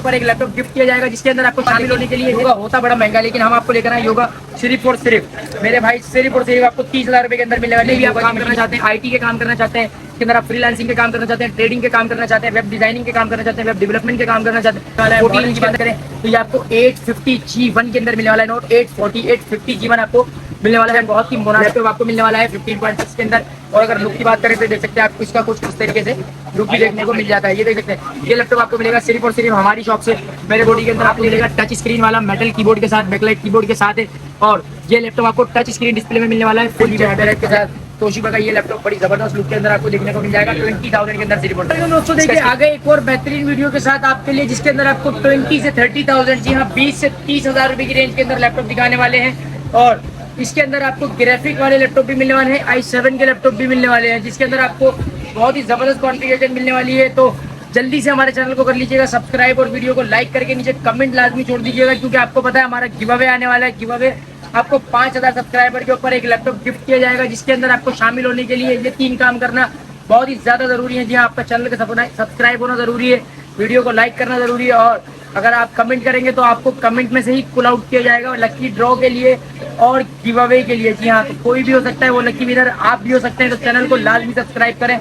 ऊपर एक laptop gift किया जाएगा, जिसके अंदर आपको शामिल होने के लिए योगा होता बड़ा महंगा, लेकिन हम आपको लेकर आए योगा सिर्फ और सिर्फ मेरे भाई सिर्फ और सिर्फ आपको 30,000 रुपए के अंदर मिलेगा। नहीं भी आप काम करना चाहते हैं, IT के काम करना चाहते हैं, इसके अंदर आप फ्रीलांसिंग के काम करना चाहते हैं, ट्रेडिंग के काम करना चाहते हैं, वेब डिजाइनिंग के काम करना चाहते हैं, वेब डेवलपमेंट के काम करना चाहते हैं, 14 इंच की बात करें तो ये आपको 850G1 के अंदर मिलने वाला है। नोट 840 850G1 आपको मिलने वाला है। बहुत ही मुनासिब आपको मिलने वाला है 15.6 के अंदर। और अगर लुक की बात करें तो देख सकते हैं आप इसका कुछ इस तरीके से लुक भी देखने को मिल जाता है। ये देख सकते हैं ये लैपटॉप आपको मिलेगा सिर्फ और सिर्फ हमारी शॉप से। मेरे बॉडी के अंदर आपको मिलेगा टच स्क्रीन वाला मेटल कीबोर्ड के साथ, बैकलाइट कीबोर्ड के साथ है। और ये लैपटॉप आपको टच स्क्रीन डिस्प्ले में मिलने वाला है फुल बैटरी के साथ। तोशिबा का ये लैपटॉप बड़ी जबरदस्त लुक के अंदर आपको देखने को मिल जाएगा 20,000 के अंदर सिर्फ। दोस्तों देखिए आगे एक और बेहतरीन वीडियो के साथ आपके लिए, जिसके अंदर आपको 20 से 30,000, जी हाँ 20 से 30,000 रुपए की रेंज के अंदर लैपटॉप दिखाने वाले हैं। और इसके अंदर आपको ग्राफिक वाले लैपटॉप भी मिलने वाले हैं, i7 के लैपटॉप भी मिलने वाले हैं, जिसके अंदर आपको बहुत ही जबरदस्त कॉन्फ़िगरेशन मिलने वाली है। तो जल्दी से हमारे चैनल को कर लीजिएगा सब्सक्राइब और वीडियो को लाइक करके नीचे कमेंट लाजमी छोड़ दीजिएगा, क्योंकि आपको पता है हमारा गिव अवे आने वाला है। गिव अवे आपको 5,000 सब्सक्राइबर के ऊपर एक लैपटॉप गिफ्ट किया जाएगा, जिसके अंदर आपको शामिल होने के लिए ये 3 काम करना बहुत ही ज्यादा जरूरी है। जी हाँ, आपका चैनल का सब्सक्राइब होना जरूरी है, वीडियो को लाइक करना जरूरी है, और अगर आप कमेंट करेंगे तो आपको कमेंट में से ही पुल आउट किया जाएगा लकी ड्रॉ के लिए और गिव अवे के लिए। जी हाँ, तो कोई भी हो सकता है वो लकी विनर, आप भी हो सकते हैं। तो चैनल को लाजमी सब्सक्राइब करें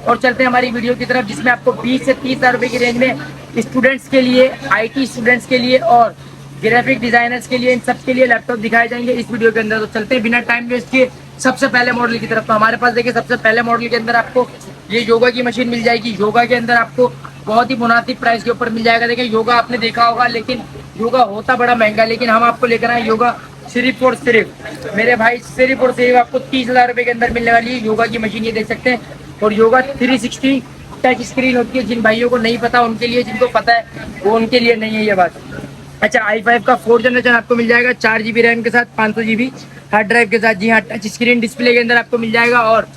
और चलते हैं हमारी वीडियो की तरफ, जिसमें आपको 20 से 30,000 रुपए की रेंज में स्टूडेंट्स के लिए, IT स्टूडेंट्स के लिए और ग्राफिक डिजाइनर्स के लिए, इन सब के लिए लैपटॉप दिखाए जाएंगे इस वीडियो के अंदर। तो चलते हैं बिना टाइम वेस्ट किए सबसे पहले मॉडल की तरफ। तो हमारे पास देखिए सबसे पहले मॉडल के अंदर आपको ये योगा की मशीन मिल जाएगी। योगा के अंदर आपको बहुत ही मुनासिब प्राइस के ऊपर मिल जाएगा। देखिए योगा आपने देखा होगा, लेकिन योगा होता बड़ा महंगा, लेकिन हम आपको लेकर आए योगा सिर्फ और सिर्फ मेरे भाई सिर्फ और सिर्फ आपको 30,000 रुपए के अंदर मिलने वाली है योगा की मशीन। ये देख सकते हैं। और योगा 360 टच स्क्रीन होती है। जिन भाइयों को नहीं पता उनके लिए, जिनको पता है वो उनके लिए नहीं है ये बात। अच्छा, i5 का 4th जनरेशन आपको मिल जाएगा 4GB रैम के साथ, 500GB हार्ड ड्राइव के साथ। जी हाँ, टच स्क्रीन डिस्प्ले के अंदर आपको मिल जाएगा। और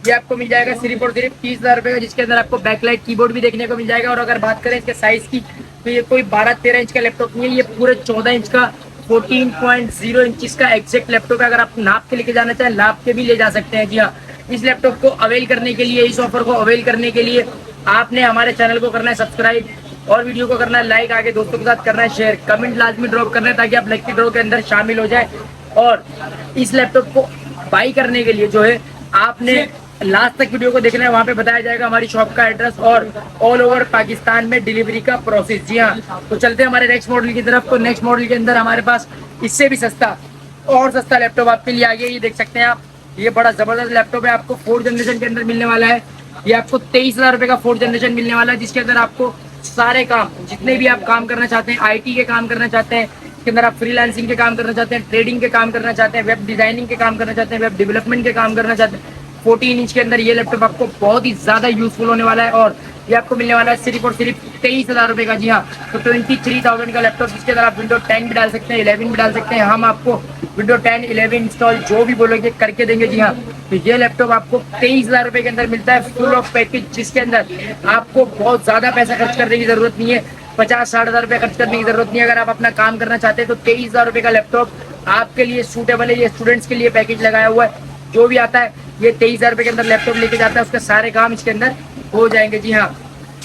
ये आपको मिल जाएगा सिर्फ और सिर्फ 30,000 रुपए का, जिसके अंदर आपको बैकलाइट कीबोर्ड भी देखने को मिल जाएगा। और अगर बात करें इसके साइज की तो ये कोई 12-13 इंच का लैपटॉप नहीं है, ये पूरे 14 इंच का 14.0 इंच का एग्जैक्ट लैपटॉप है। अगर आप नाप के लेके जाना चाहें नाप के भी ले जा सकते हैं। जी हाँ, इस लैपटॉप को अवेल करने के लिए, इस ऑफर को अवेल करने के लिए आपने हमारे चैनल को करना है सब्सक्राइब और वीडियो को करना है लाइक, आगे दोस्तों के साथ करना है शेयर, कमेंट लाजमी ड्रॉप करना है ताकि आप लकी ड्रॉ के अंदर शामिल हो जाए। और इस लैपटॉप को बाई करने के लिए जो है आपने लास्ट तक वीडियो को देखना है, वहाँ पे बताया जाएगा हमारी शॉप का एड्रेस और ऑल ओवर पाकिस्तान में डिलीवरी का प्रोसेस। जी हाँ, तो चलते हैं हमारे नेक्स्ट मॉडल की तरफ। तो नेक्स्ट मॉडल के अंदर हमारे पास इससे भी सस्ता और सस्ता लैपटॉप आपके लिए आ गया। ये देख सकते हैं आप, ये बड़ा जबरदस्त लैपटॉप है, आपको 4th जनरेशन के अंदर मिलने वाला है। ये आपको 23,000 रुपए का 4th जनरेशन मिलने वाला है, जिसके अंदर आपको सारे काम, जितने भी आप काम करना चाहते हैं, IT के काम करना चाहते हैं, इसके अंदर आप फ्रीलांसिंग के काम करना चाहते हैं, ट्रेडिंग के काम करना चाहते हैं, वेब डिजाइनिंग के काम करना चाहते हैं, वेब डेवलपमेंट के काम करना चाहते हैं, 14 इंच के अंदर ये लैपटॉप आपको बहुत ही ज्यादा यूजफुल होने वाला है। और ये आपको मिलने वाला है सिर्फ और सिर्फ 23,000 रुपए का। जी हाँ, तो 23,000 का लैपटॉप, जिसके अंदर आप विंडो 10 भी डाल सकते हैं, 11 भी डाल सकते हैं। हम आपको विंडो 10 11 इंस्टॉल जो भी बोलोगे करके देंगे। जी हाँ, तो ये लैपटॉप आपको 23,000 रुपए के अंदर मिलता है फुल ऑफ पैकेज, जिसके अंदर आपको बहुत ज्यादा पैसा खर्च करने की जरूरत नहीं है, 50-60 हज़ार रुपए खर्च करने की जरूरत नहीं है। अगर आप अपना काम करना चाहते हैं तो 23,000 रुपए का लैपटॉप आपके लिए सूटेबल है। ये स्टूडेंट्स के लिए पैकेज लगाया हुआ है, जो भी आता है ये 23,000 रुपए के अंदर लैपटॉप लेके जाता है, उसके सारे काम इसके अंदर हो जाएंगे। जी हाँ,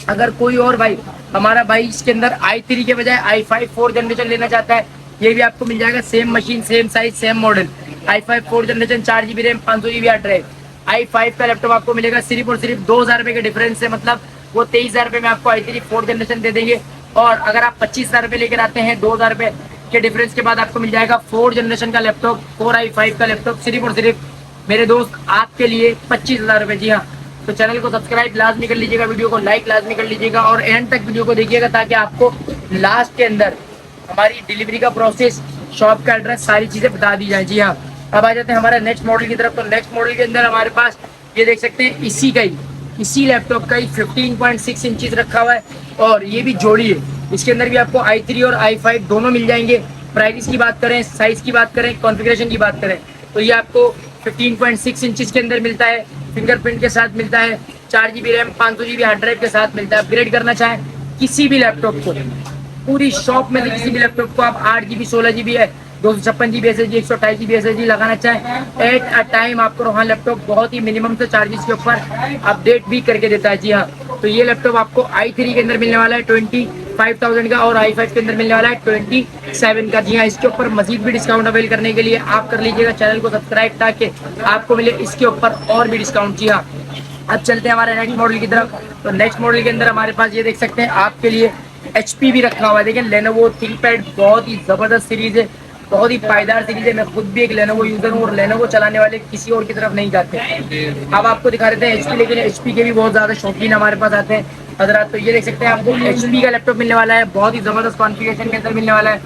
अगर कोई और भाई हमारा भाई इसके अंदर i3 के बजाय i5 4th जनरेशन लेना चाहता है, ये भी आपको मिल जाएगा। Same machine, same size, same model, i5 4th generation 4GB RAM, 500GB hard drive. i5 का लैपटॉप आपको मिलेगा सिर्फ और सिर्फ 2,000 रुपए के डिफरेंस से, मतलब वो 23,000 रुपए में आपको i3 4th जनरेशन दे देंगे। और अगर आप 25,000 रुपए लेकर आते हैं, 2,000 रुपए के डिफरेंस के बाद आपको मिल जाएगा 4th जनरेशन का लैपटॉप, 4i5 का लैपटॉप, सिर्फ और सिर्फ मेरे दोस्त आपके लिए 25,000 रुपए। जी हाँ, तो चैनल को सब्सक्राइब लाजमी कर लीजिएगा, वीडियो को लाइक लाजमी कर लीजिएगा और एंड तक वीडियो को देखिएगा, ताकि आपको लास्ट के अंदर हमारी डिलीवरी का प्रोसेस, शॉप का एड्रेस, सारी चीजें बता दी जाए। जी हाँ, अब आ जाते हैं हमारे नेक्स्ट मॉडल की तरफ। तो नेक्स्ट मॉडल के अंदर हमारे पास ये देख सकते हैं इसी लैपटॉप का ही 15.6 इंचज रखा हुआ है, और ये भी जोड़ी है। इसके अंदर भी आपको i3 और i5 दोनों मिल जाएंगे। प्राइस की बात करें, साइज की बात करें, कॉन्फ़िगरेशन की बात करें, तो ये आपको 15.6 इंचज के अंदर मिलता है, फिंगरप्रिंट के साथ मिलता है, 4GB RAM, 500GB hard drive के साथ मिलता है। अपग्रेड करना चाहें किसी भी लैपटॉप को, पूरी शॉप में से किसी भी लैपटॉप को आप 8GB 16GB है, 256GB SSD, 128GB SSD लगाना चाहें एट अ टाइम, आपको रोहान लैपटॉप बहुत ही मिनिमम से चार्जेस के ऊपर अपडेट भी करके देता है। जी हाँ, तो ये लैपटॉप आपको i3 के अंदर मिलने वाला है, 20 5000 का, और i5 के अंदर मिलने वाला है 27 का। जी हाँ, इसके ऊपर मजीद भी डिस्काउंट अवेल करने के लिए आप कर लीजिएगा चैनल को सब्सक्राइब, ताकि आपको मिले इसके ऊपर और भी डिस्काउंट। जी हाँ, अब चलते हैं हमारे नेक्स्ट मॉडल की तरफ। तो नेक्स्ट मॉडल के अंदर हमारे पास ये देख सकते हैं आपके लिए HP भी रखा हुआ है। देखिए लेनोवो थिंकपैड बहुत ही जबरदस्त सीरीज है, बहुत ही पायदार सीरीज है। मैं खुद भी एक लेनोवो यूजर हूँ, और लेनोवो चलाने वाले किसी और की तरफ नहीं जाते। अब आपको दिखा देते हैं HP, लेकिन HP के भी बहुत ज्यादा शौकीन हमारे पास आते हैं हजरात। तो ये देख सकते हैं आपको HP का लैपटॉप मिलने वाला है, बहुत ही जबरदस्त कॉन्फ़िगरेशन के अंदर मिलने वाला है।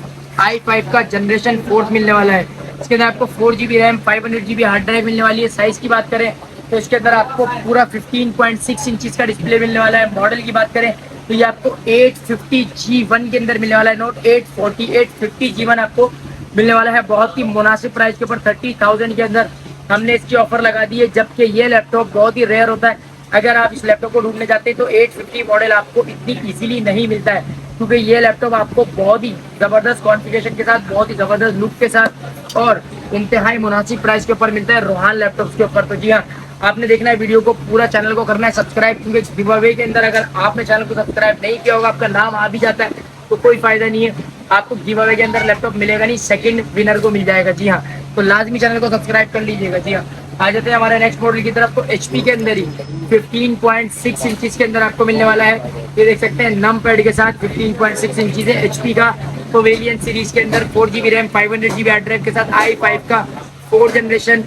i5 का जनरेशन 4 मिलने वाला है। इसके अंदर आपको 4GB RAM 500GB hard drive मिलने वाली है। साइज की बात करें तो इसके अंदर आपको पूरा 15.6 इंचज का डिस्प्ले मिलने वाला है। मॉडल की बात करें तो ये आपको 850G1 के अंदर मिलने वाला है, नोट 840 850G1 आपको मिलने वाला है। बहुत ही मुनासिब प्राइस के ऊपर 30,000 के अंदर हमने इसकी ऑफर लगा दी है, जबकि ये लैपटॉप बहुत ही रेयर होता है। अगर आप इस लैपटॉप को ढूंढने जाते हैं तो 850 मॉडल आपको इतनी इजीली नहीं मिलता है, क्योंकि ये लैपटॉप आपको बहुत ही जबरदस्त कॉन्फ़िगरेशन के साथ, बहुत ही जबरदस्त लुक के साथ और इंतहाई मुनासिब प्राइस के ऊपर मिलता है रोहान लैपटॉप्स के ऊपर। तो जी हाँ, आपने देखना है वीडियो को पूरा, चैनल को करना है सब्सक्राइब, क्योंकि गिव अवे के अंदर अगर आपने चैनल को सब्सक्राइब नहीं किया होगा, आपका नाम आ भी जाता है तो कोई फायदा नहीं है, आपको गिव अवे के अंदर लैपटॉप मिलेगा नहीं, सेकंड विनर को मिल जाएगा। जी हाँ, तो लाजमी चैनल को सब्सक्राइब कर लीजिएगा। जी हाँ, आ जाते हैं हमारे नेक्स्ट मॉडल की तरफ। तो HP के अंदर ही 15.6 इंचज के अंदर आपको मिलने वाला है। ये देख सकते हैं नम पैड के साथ 15.6 इंचज है HP का। तो वेरिएंट सीरीज के अंदर 4GB RAM 500GB hard drive के साथ i5 का 4th जनरेशन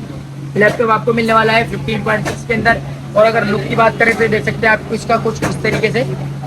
लैपटॉप आपको मिलने वाला है 15.6 के अंदर। और अगर लुक की बात करें तो देख सकते हैं आपको इसका कुछ इस तरीके से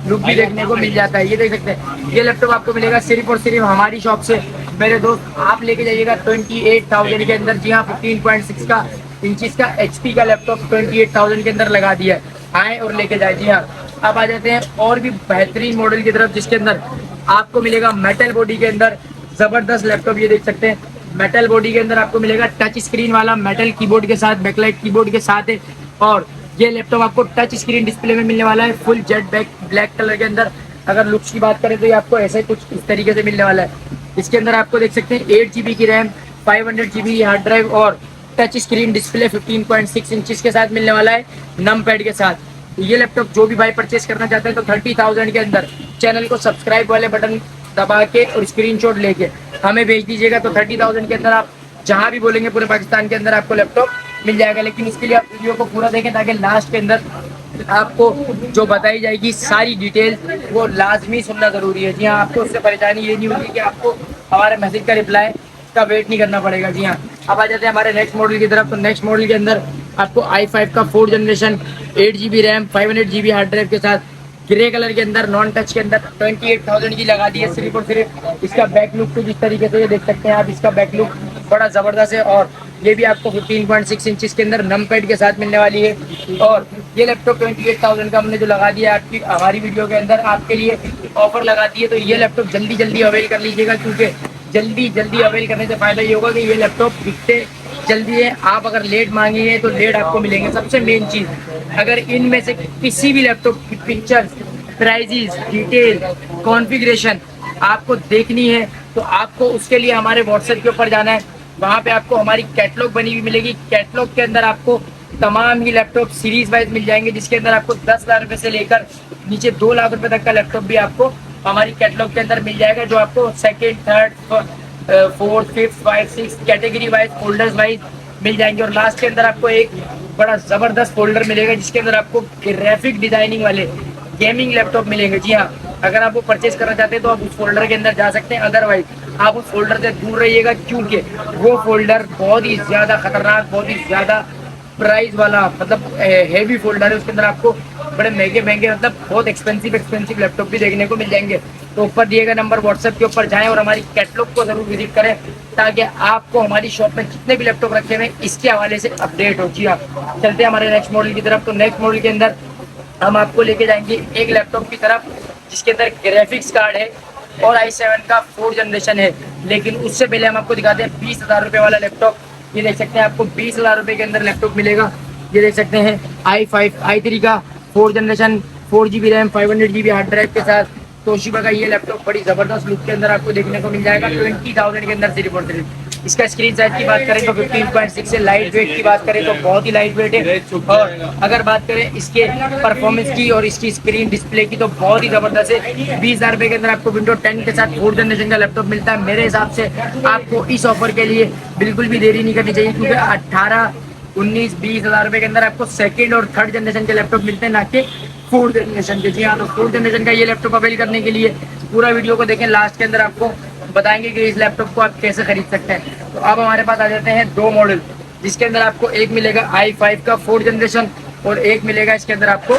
लुक भी देखने को मिल जाता है। ये देख सकते हैं ये लैपटॉप आपको मिलेगा सिर्फ और सिर्फ हमारी शॉप से मेरे दोस्त, आप लेके जाइएगा 28,000 के अंदर। जी हाँ, 15.6 का इंचज का HP का लैपटॉप 28,000 के अंदर लगा दिया है, आए और लेके जाए। जी हाँ, अब आ जाते हैं और भी बेहतरीन मॉडल की तरफ, जिसके अंदर आपको मिलेगा मेटल बॉडी के अंदर जबरदस्त लैपटॉप। ये देख सकते हैं मेटल बॉडी के अंदर आपको मिलेगा टच स्क्रीन वाला, मेटल कीबोर्ड के साथ, बैकलाइट कीबोर्ड के साथ है। और ये लैपटॉप आपको टच स्क्रीन डिस्प्ले में मिलने वाला है, फुल जेट ब्लैक कलर के अंदर। अगर लुक्स की बात करें तो ये आपको ऐसे कुछ इस तरीके से मिलने वाला है। इसके अंदर आपको देख सकते हैं 8GB की रैम 500GB हार्ड ड्राइव और टच स्क्रीन डिस्प्ले 15.6 इंचज के साथ मिलने वाला है, नम पैड के साथ। ये लैपटॉप जो भी भाई परचेस करना चाहते हैं तो 30,000 के अंदर चैनल को सब्सक्राइब वाले बटन दबा के और स्क्रीनशॉट लेके हमें भेज दीजिएगा। तो 30,000 के अंदर आप जहां भी बोलेंगे पूरे पाकिस्तान के अंदर आपको लैपटॉप मिल जाएगा। लेकिन इसके लिए आप वीडियो को पूरा देखें, ताकि लास्ट के अंदर आपको जो बताई जाएगी सारी डिटेल वो लाजमी सुनना जरूरी है। जी हाँ, आपको उससे परेशानी ये नहीं होगी कि आपको हमारे मैसेज का रिप्लाई का वेट नहीं करना पड़ेगा। जी हाँ, अब आ जाते हैं हमारे नेक्स्ट मॉडल की तरफ। तो नेक्स्ट मॉडल के अंदर आपको i5 का 4th generation 8GB RAM 500GB hard drive के साथ ग्रे कलर के अंदर नॉन टच के अंदर 28,000 की लगा दी है सिर्फ और सिर्फ। इसका बैक लुक कुछ इस तरीके से ये देख सकते हैं आप, इसका बैक लुक बड़ा जबरदस्त है। और ये भी आपको 15.6 इंचज के अंदर नम पैड के साथ मिलने वाली है। और ये लैपटॉप 28,000 का हमने जो लगा दिया आपकी हमारी वीडियो के अंदर आपके लिए ऑफर लगा दी है। तो ये लैपटॉप जल्दी जल्दी अवेल कर लीजिएगा, क्योंकि जल्दी जल्दी अवेल करने से फायदा ये होगा कि ये लैपटॉप बिकते जल्दी है। आप अगर लेट मांगेंगे तो लेट आपको मिलेंगे। सबसे मेन चीज, अगर इनमें से किसी भी लैपटॉप की पिक्चर्स, प्राइजेस, डिटेल, कॉन्फ़िगरेशन आपको देखनी है तो आपको उसके लिए हमारे व्हाट्सएप के ऊपर जाना है। वहाँ पे आपको हमारी कैटलॉग बनी हुई मिलेगी। कैटलॉग के अंदर आपको तमाम ही लैपटॉप सीरीज वाइज मिल जाएंगे, जिसके अंदर आपको 10 लाख रुपए से लेकर नीचे 2 लाख रुपए तक का लैपटॉप भी आपको हमारी कैटलॉग के अंदर मिल जाएगा, जो आपको second, third, 4th, 5th, 6 category wise, folders wise मिल जाएंगे। और लास्ट के अंदर आपको एक बड़ा जबरदस्त फोल्डर मिलेगा, जिसके अंदर आपको ग्राफिक डिजाइनिंग वाले गेमिंग लैपटॉप मिलेंगे। जी हाँ, अगर आप वो परचेज करना चाहते हैं तो आप उस फोल्डर के अंदर जा सकते हैं, अदरवाइज आप उस फोल्डर से दूर रहिएगा, क्योंकि वो फोल्डर बहुत ही ज्यादा खतरनाक, बहुत ही ज्यादा प्राइस वाला, मतलब हेवी फोल्डर है। उसके अंदर आपको बड़े महंगे महंगे, मतलब बहुत एक्सपेंसिव लैपटॉप भी देखने को मिल जाएंगे। तो ऊपर दिए गए नंबर व्हाट्सएप के ऊपर जाएं और हमारी कैटलॉग को जरूर विजिट करें, ताकि आपको हमारी शॉप में जितने भी लैपटॉप रखे हुए इसके हवाले से अपडेट हो। जी हाँ, चलते हैं हमारे नेक्स्ट मॉडल की तरफ। तो नेक्स्ट मॉडल के अंदर हम आपको लेके जाएंगे एक लैपटॉप की तरफ, जिसके अंदर ग्राफिक्स कार्ड है और i7 का 4th जनरेशन है। लेकिन उससे पहले हम आपको दिखाते हैं 20,000 रुपये वाला लैपटॉप। ये देख सकते हैं आपको 20,000 रुपये के अंदर लैपटॉप मिलेगा। ये देख सकते हैं i3 का 4th generation 4GB RAM 500GB hard drive के साथ तोशिबा का ये लैपटॉप बड़ी जबरदस्त लुक के अंदर आपको देखने को मिल जाएगा 20,000 के अंदर सिर्फ और सिर्फ। इसका स्क्रीन साइज की बात करें तो 15.6 से लाइट वेट की बात करें तो बहुत ही लाइट वेट है। और अगर बात करें इसके परफॉर्मेंस की और इसकी स्क्रीन डिस्प्ले की तो बहुत ही जबरदस्त है। 20,000 रुपए के अंदर आपको विंडो 10 के साथ 4th जनरेशन का लैपटॉप मिलता है। मेरे हिसाब से आपको इस ऑफर के लिए बिल्कुल भी देरी नहीं करनी चाहिए, क्योंकि 18, 19, 20,000 रुपए के अंदर आपको 2nd और 3rd जनरेशन के लैपटॉप मिलते हैं, ना कि 4th जनरेशन के। जी हाँ, तो 4th जनरेशन का ये लैपटॉप अवेल करने के लिए पूरा वीडियो को देखें, लास्ट के अंदर आपको बताएंगे कि इस लैपटॉप को आप कैसे खरीद सकते हैं। तो अब हमारे पास आ जाते हैं 2 मॉडल, जिसके अंदर आपको एक मिलेगा i5 का 4th जनरेशन और एक मिलेगा इसके अंदर आपको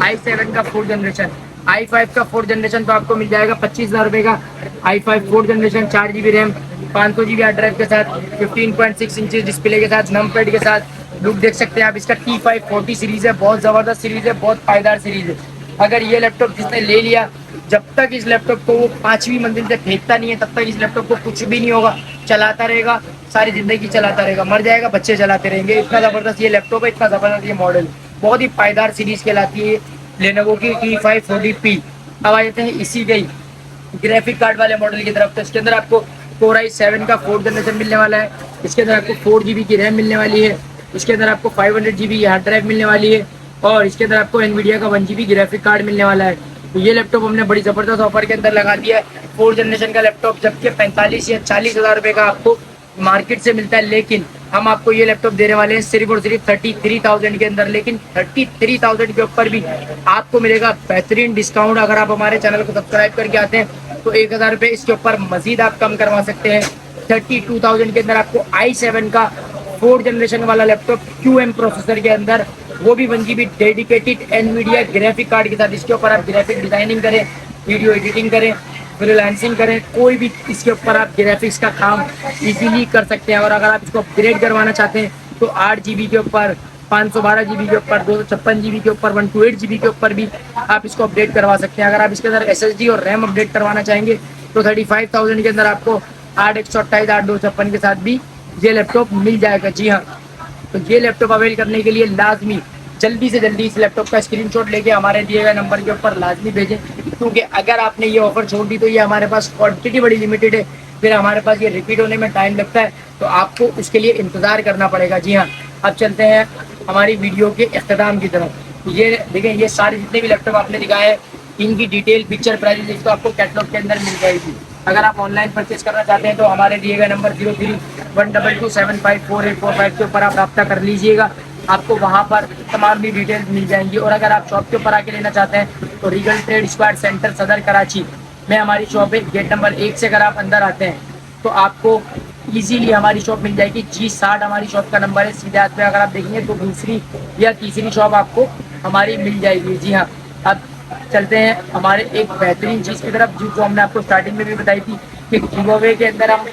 i7 का 4th जनरेशन। i5 का 4th जनरेशन तो आपको मिल जाएगा 25,000 रुपए का। i5 4th generation 4 GB RAM, 500 GB hard drive के साथ, 15.6 इंच डिस्प्ले के साथ, नम पैड के साथ। लुक देख सकते हैं आप, इसका T540 सीरीज है, बहुत जबरदस्त सीरीज है, बहुत पायदार सीरीज है। अगर ये लैपटॉप जिसने ले लिया, जब तक इस लैपटॉप को वो 5वीं मंजिल से फेंकता नहीं है तब तक इस लैपटॉप को कुछ भी नहीं होगा, चलाता रहेगा, सारी जिंदगी चलाता रहेगा, मर जाएगा बच्चे चलाते रहेंगे। इतना जबरदस्त ये लैपटॉप है, इतना जबरदस्त ये मॉडल, बहुत ही पायदार सीरीज कहलाती है लेनोवो की T540P। अब आ जाते हैं इसी के ग्राफिक कार्ड वाले मॉडल की तरफ। तो इसके अंदर आपको Core i7 का 4th जनरेशन मिलने वाला है। इसके अंदर आपको 4 GB की रैम मिलने वाली है। इसके अंदर आपको 500 GB की हार्ड ड्राइव मिलने वाली है और इसके अंदर आपको NVIDIA का 1 GB ग्राफिक कार्ड मिलने वाला है। तो ये लैपटॉप हमने बड़ी ज़बरदस्त ऑफर के अंदर लगा दिया है, 4th जनरेशन का लैपटॉप, जबकि 45 या 40,000 रुपये का आपको मार्केट से मिलता है। लेकिन हम आपको ये लैपटॉप देने वाले हैं सिर्फ और सिर्फ 33,000 के अंदर। लेकिन 33,000 के ऊपर भी आपको मिलेगा बेहतरीन डिस्काउंट। अगर आप हमारे चैनल को सब्सक्राइब करके आते हैं तो 1,000 रुपये इसके ऊपर मजीद आप कम करवा सकते हैं। 32,000 के अंदर आपको i7 का 4th जनरेशन वाला लैपटॉप QM प्रोसेसर के अंदर, वो भी 1 GB dedicated NVIDIA graphic card के साथ। इसके ऊपर आप ग्राफिक डिजाइनिंग करें, वीडियो एडिटिंग करें, फ्रीलांसिंग करें, कोई भी इसके ऊपर आप ग्राफिक्स का काम इजीली कर सकते हैं। और अगर आप इसको अपग्रेड करवाना चाहते हैं तो 8 GB के ऊपर, 512 GB के ऊपर, 256 GB के ऊपर, 128 GB के ऊपर भी आप इसको अपडेट करवा सकते हैं। अगर आप इसके अंदर SSD और रैम अपडेट करवाना चाहेंगे तो 35,000 के अंदर आपको 8/128, 8/256 के साथ भी ये लैपटॉप मिल जाएगा। जी हाँ, तो ये लैपटॉप अवेल करने के लिए लाजमी जल्दी से जल्दी इस लैपटॉप का स्क्रीनशॉट लेके हमारे दिए गए नंबर के ऊपर लाजमी भेजें, क्योंकि अगर आपने ये ऑफर छोड़ दी तो ये हमारे पास क्वांटिटी बड़ी लिमिटेड है, फिर हमारे पास ये रिपीट होने में टाइम लगता है, तो आपको उसके लिए इंतज़ार करना पड़ेगा। जी हाँ, अब चलते हैं हमारी वीडियो के अख्ताम की तरफ। ये देखें, ये सारे जितने भी लैपटॉप आपने दिखाए हैं इनकी डिटेल, पिक्चर, प्राइस तो आपको कैटलॉग के अंदर मिल जाएगी। अगर आप ऑनलाइन परचेज करना चाहते हैं तो हमारे दिए गए नंबर 0312275445 के ऊपर आप रब्ता कर लीजिएगा, आपको वहाँ पर तमाम भी डिटेल्स मिल जाएंगी। और अगर आप शॉप के ऊपर आके लेना चाहते हैं तो रीगल ट्रेड स्क्वायर सेंटर सदर कराची में हमारी शॉप है। गेट नंबर 1 से अगर आप अंदर आते हैं तो आपको इजीली हमारी शॉप मिल जाएगी। G60 हमारी शॉप का नंबर है। सीधे हाथ पे अगर आप देखेंगे तो दूसरी या तीसरी शॉप आपको हमारी मिल जाएगी। जी हाँ, अब चलते हैं हमारे एक बेहतरीन चीज़ की तरफ, जो हमने आपको स्टार्टिंग में भी बताई थी कि गिव अवे के अंदर हम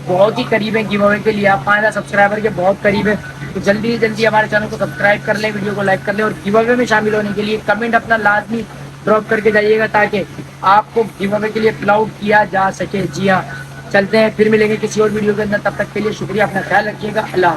बहुत ही करीब हैं। गिव अवे के लिए आप 5,000 सब्सक्राइबर के बहुत करीब है, तो जल्दी से जल्दी हमारे चैनल को सब्सक्राइब कर लें, वीडियो को लाइक कर लें और गिव अवे में शामिल होने के लिए कमेंट अपना लाजमी ड्रॉप करके जाइएगा, ताकि आपको गिव अवे के लिए अपलोड किया जा सके। जी हाँ, चलते हैं, फिर मिलेंगे किसी और वीडियो के अंदर। तब तक के लिए शुक्रिया, अपना ख्याल रखिएगा, अल्लाह।